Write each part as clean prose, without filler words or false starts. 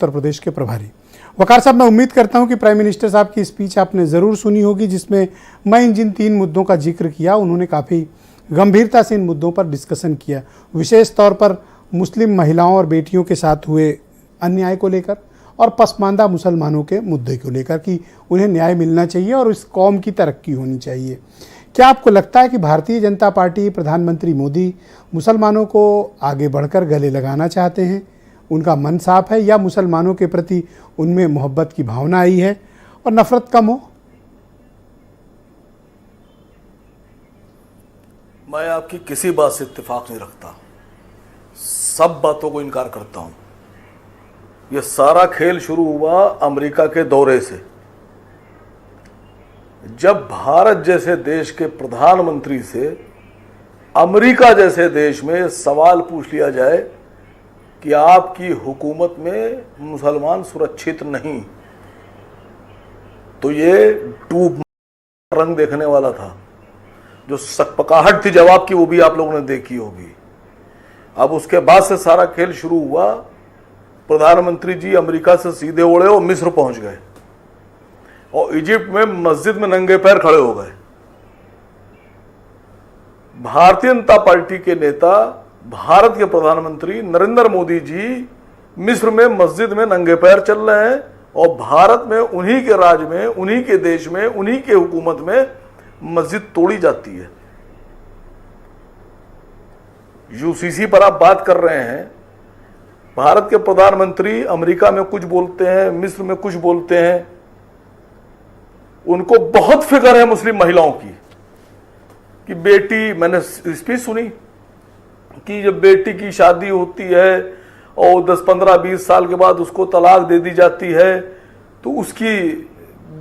उत्तर प्रदेश के प्रभारी। वकार साहब, मैं उम्मीद करता हूं कि प्राइम मिनिस्टर साहब की स्पीच आपने ज़रूर सुनी होगी, जिसमें मैं जिन 3 मुद्दों का जिक्र किया उन्होंने काफ़ी गंभीरता से इन मुद्दों पर डिस्कशन किया, विशेष तौर पर मुस्लिम महिलाओं और बेटियों के साथ हुए अन्याय को लेकर और पसमानदा मुसलमानों के मुद्दे को लेकर कि उन्हें न्याय मिलना चाहिए और इस कौम की तरक्की होनी चाहिए। क्या आपको लगता है कि भारतीय जनता पार्टी, प्रधानमंत्री मोदी मुसलमानों को आगे बढ़कर गले लगाना चाहते हैं, उनका मन साफ है, या मुसलमानों के प्रति उनमें मोहब्बत की भावना आई है और नफरत कम हो? मैं आपकी किसी बात से इत्तेफाक नहीं रखता, सब बातों को इनकार करता हूं। यह सारा खेल शुरू हुआ अमेरिका के दौरे से, जब भारत जैसे देश के प्रधानमंत्री से अमेरिका जैसे देश में सवाल पूछ लिया जाए कि आपकी हुकूमत में मुसलमान सुरक्षित नहीं, तो ये टूब रंग देखने वाला था। जो सकपकाहट थी जवाब की, वो भी आप लोगों ने देखी होगी। अब उसके बाद से सारा खेल शुरू हुआ। प्रधानमंत्री जी अमेरिका से सीधे उड़े और मिस्र पहुंच गए और इजिप्ट में मस्जिद में नंगे पैर खड़े हो गए। भारतीय जनता पार्टी के नेता, भारत के प्रधानमंत्री नरेंद्र मोदी जी मिस्र में मस्जिद में नंगे पैर चल रहे हैं और भारत में उन्हीं के राज में, उन्हीं के देश में, उन्हीं के हुकूमत में मस्जिद तोड़ी जाती है। यूसीसी पर आप बात कर रहे हैं। भारत के प्रधानमंत्री अमेरिका में कुछ बोलते हैं, मिस्र में कुछ बोलते हैं। उनको बहुत फिक्र है मुस्लिम महिलाओं की कि बेटी, मैंने स्पीच सुनी कि जब बेटी की शादी होती है और 10, 15, 20 साल के बाद उसको तलाक दे दी जाती है तो उसकी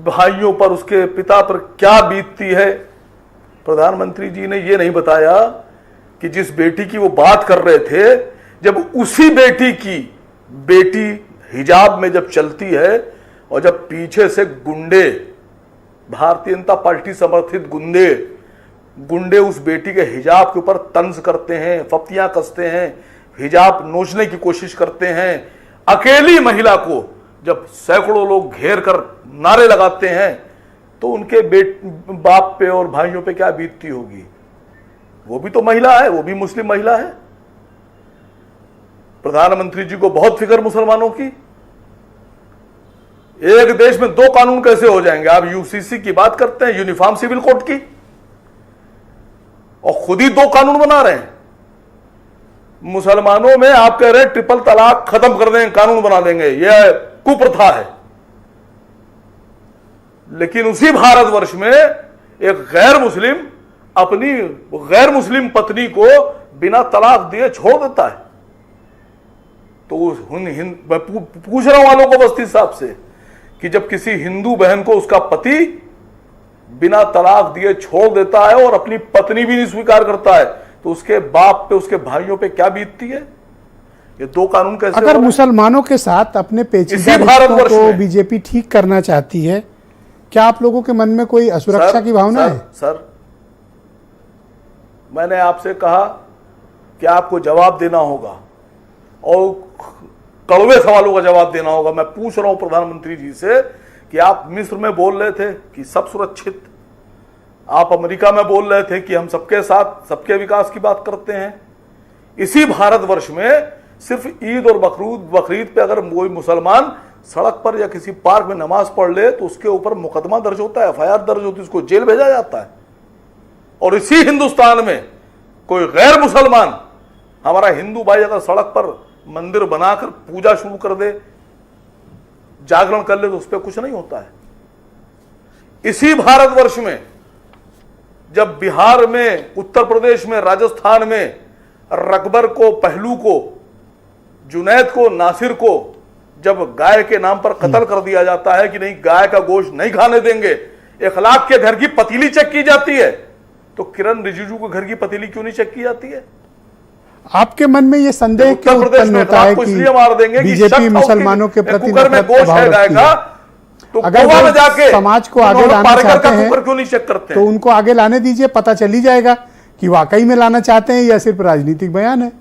भाइयों पर, उसके पिता पर क्या बीतती है। प्रधानमंत्री जी ने यह नहीं बताया कि जिस बेटी की वो बात कर रहे थे, जब उसी बेटी की बेटी हिजाब में जब चलती है और जब पीछे से गुंडे, भारतीय जनता पार्टी समर्थित गुंडे उस बेटी के हिजाब के ऊपर तंज करते हैं, फप्तियां कसते हैं, हिजाब नोचने की कोशिश करते हैं, अकेली महिला को जब सैकड़ों लोग घेर कर नारे लगाते हैं, तो उनके बाप पे और भाइयों पे क्या बीतती होगी। वो भी तो महिला है, वो भी मुस्लिम महिला है। प्रधानमंत्री जी को बहुत फिक्र मुसलमानों की। एक देश में 2 कानून कैसे हो जाएंगे? आप यूसीसी की बात करते हैं, यूनिफॉर्म सिविल कोड की, और खुद ही 2 कानून बना रहे हैं। मुसलमानों में आप कह रहे हैं ट्रिपल तलाक खत्म कर देंगे, कानून बना देंगे, यह कुप्रथा है। लेकिन उसी भारतवर्ष में एक गैर मुस्लिम अपनी गैर मुस्लिम पत्नी को बिना तलाक दिए छोड़ देता है। तो मैं पूछ रहा हूं वालों को बस्ती साहब से कि जब किसी हिंदू बहन को उसका पति बिना तलाक दिए छोड़ देता है और अपनी पत्नी भी नहीं स्वीकार करता है, तो उसके बाप पे, उसके भाइयों पे क्या बीतती है? ये 2 कानून कैसे? अगर मुसलमानों के साथ अपने पेचीदा रिश्तों को बीजेपी ठीक करना चाहती है, क्या आप लोगों के मन में कोई असुरक्षा की भावना है? सर, मैंने आपसे कहा कि आपको जवाब देना होगा और कड़वे सवालों का जवाब देना होगा। मैं पूछ रहा हूं प्रधानमंत्री जी से कि आप मिस्र में बोल रहे थे कि सब सुरक्षित, आप अमेरिका में बोल रहे थे कि हम सबके साथ, सबके विकास की बात करते हैं। इसी भारतवर्ष में सिर्फ ईद और बकरीद पे अगर कोई मुसलमान सड़क पर या किसी पार्क में नमाज पढ़ ले तो उसके ऊपर मुकदमा दर्ज होता है, एफआईआर दर्ज होती है, उसको जेल भेजा जाता है। और इसी हिंदुस्तान में कोई गैर मुसलमान, हमारा हिंदू भाई अगर सड़क पर मंदिर बनाकर पूजा शुरू कर दे, जागरण कर ले, तो उस पर कुछ नहीं होता है। इसी भारतवर्ष में जब बिहार में, उत्तर प्रदेश में, राजस्थान में रकबर को, पहलू को, जुनैद को, नासिर को जब गाय के नाम पर कत्ल कर दिया जाता है कि नहीं, गाय का गोश्त नहीं खाने देंगे, 1 लाख के घर की पतीली चेक की जाती है, तो किरण रिजिजू के घर की पतीली क्यों नहीं चेक की जाती है? आपके मन में ये संदेह क्यों उत्पन्न होता है कि बीजेपी मुसलमानों के प्रति गोश्त है गाय का, तो गोवा में जाके समाज को आगे लाना चाहते हैं क्यों नहीं चेक करते? तो उनको आगे लाने दीजिए, पता चल ही जाएगा कि वाकई में लाना चाहते हैं या सिर्फ राजनीतिक बयान है।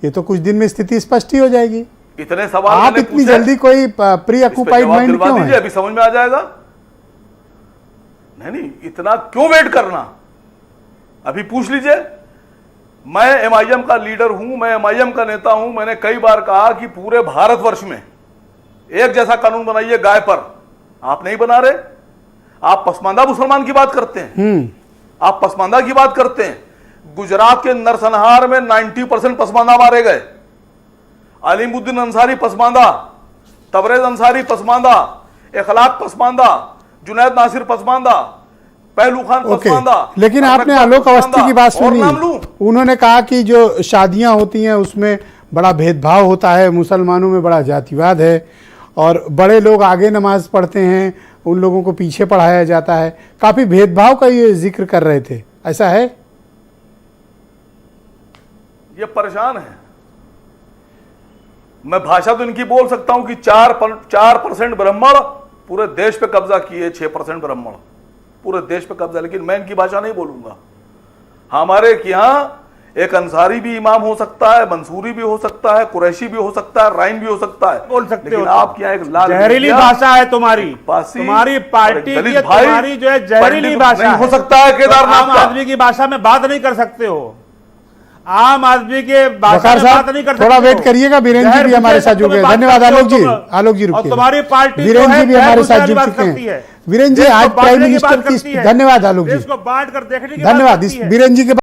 ये तो कुछ दिन में स्थिति स्पष्ट ही हो जाएगी। इतने सवाल आप मैंने इतनी पूछे, जल्दी कोई प्री इस पे ऑक्यूपाइड जवाब माइंड दिलवा क्यों दीजिए, है? अभी समझ में आ जाएगा। नहीं, इतना क्यों वेट करना, अभी पूछ लीजिए। मैं एमआईएम का लीडर हूं, मैं एमआईएम का नेता हूं। मैंने कई बार कहा कि पूरे भारतवर्ष में एक जैसा कानून बनाइए गाय पर। आप नहीं बना रहे। आप पसमानदा मुसलमान की बात करते हैं, आप पसमानदा की बात करते हैं। गुजरात के नरसंहार में 90% पसमानदा मारे गए। अलीमुद्दीन अंसारी पसमानदा, तबरेज अंसारी पसमानदा, इखलाक पसमानदा, जुनैद नासिर पसमानदा, पहलू खान पसमानदा। लेकिन आपने आलोक अवस्थी की बात सुनी, उन्होंने कहा कि जो शादियां होती हैं उसमें बड़ा भेदभाव होता है, मुसलमानों में बड़ा जातिवाद है और बड़े लोग आगे नमाज पढ़ते हैं, उन लोगों को पीछे पढ़ाया जाता है। काफी भेदभाव का ये जिक्र कर रहे थे, ऐसा है? ये परेशान है। मैं भाषा तो इनकी बोल सकता हूं कि 4% ब्राह्मण पूरे देश पे कब्जा किए, 6% ब्राह्मण पूरे देश पे कब्जा, लेकिन मैं इनकी भाषा नहीं बोलूंगा। हमारे यहाँ एक अंसारी भी इमाम हो सकता है, मंसूरी भी हो सकता है, कुरैशी भी हो सकता है, राइन भी हो सकता है, बोल सकते लेकिन हो। आपके यहाँ एक लाल जहरीली भाषा है तुम्हारी, पासी, तुम्हारी पार्टी दलित की भाई, तुम्हारी जो है जहरीली पंडित भाषा नहीं है। हो सकता है केदारनाथ आम का। आदमी की भाषा में बात नहीं कर सकते हो, आम आदमी के भाषा वकार में बात साहब नहीं कर सकते थोड़ा हो। वेट करिएगा, वीरेंद्र जी भी हमारे साथ जुड़ गए। धन्यवाद आलोक जी, आलोक जी और रुकिए। तुम्हारी पार्टी वीरेंद्र जी भी हमारे साथ जुड़ बात चुके करती हैं। है, वीरेंद्र जी देश को आज प्राइम बांटने की मिनिस्टर बात की करती है, धन्यवाद आलोक जी, देश को बांट कर देखने की बात धन्यवाद। करती है। वीरेंद्र जी के